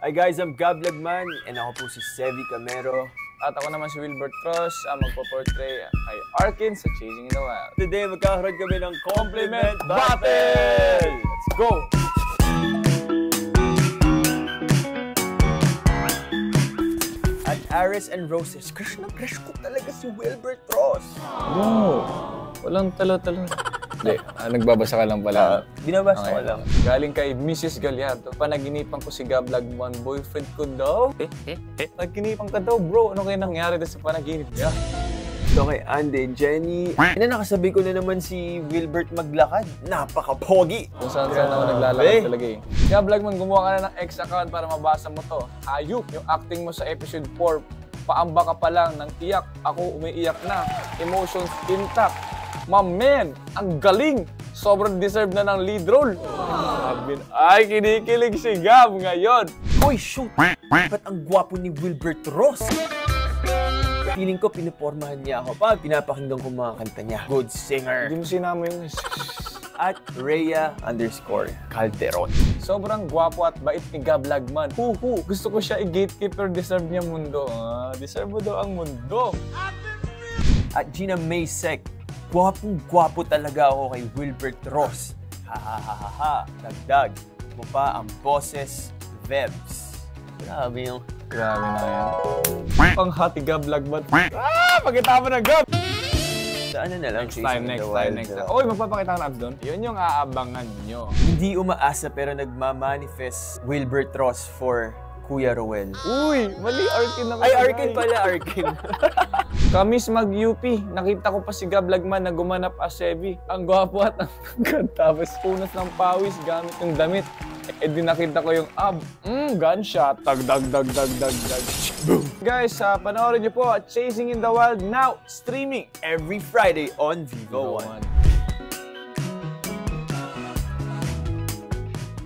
Hi guys, I'm Gab Lagman and ako po si Sevi Camero. At ako naman si Wilbert Cross, ang magpo-portray kay Arkin sa Chasing in the Wild. Today, magkakaroon kami ng Compliment Battle! Let's go! At Aris and Roses, crush na crush ko talaga si Wilbert Cross. No! Walang talo-talo. Hindi, nagbabasa ka lang pala. Binabasa ko lang. Galing kay Mrs. Gallardo. Panaginipan ko si Gab Lagman, boyfriend ko daw. Naginipan ka daw, bro. Ano kaya nangyari sa panaginip niya? Ito kay Andy, Jenny. Nakasabay ko na naman si Wilbert maglakad. Napaka-pogi. Kung saan-saan ako naglalakad talaga eh. Gab Lagman, gumawa ka na ng X account para mabasa mo to. Hayop, yung acting mo sa episode 4. Paamba ka pa lang ng iyak. Ako umiiyak na. Emotions intact. Man, ang galing! Sobrang deserve na ng lead role. Ay, kinikilig si Gab ngayon. Hoy, shoot! Ba't ang gwapo ni Wilbert Ross? Feeling ko pinipormahan niya ako pag pinapakinggan ko mga kanta niya. Good singer. Hindi mo sinama yung At Rhea_Calderon. Sobrang gwapo at bait ni Gab Lagman. Gusto ko siya i-gatekeeper, deserve niya mundo. Deserve mo daw ang mundo. At Gina May Sec. Gwapong-gwapo talaga ako kay Wilbert Ross. Ha. Dagdag mo pa ang boses, Vebs. Grabe yung... Grabe na yan. Pang hati Gab Lagman. Pagkita mo na Gab! Saan na lang? Next time. Oy, magpapakita ng abs doon. Yun yung aabangan nyo. Hindi umaasa pero nagmamanifest Wilbert Ross for Kuya Roel. Uy, mali, Arkin na. Ay, Arkin pala, Arkin. Kamis mag-UP, nakita ko pa si Gab Lagman na gumanap as Sevi. Ang gwapo at ang ganda. Tapos punas ng pawis gamit yung damit. Di nakita ko yung ab. Gunshot. Dag. Boom. Guys, panoorin niyo po Chasing in the Wild now, streaming Every Friday on Vivo One.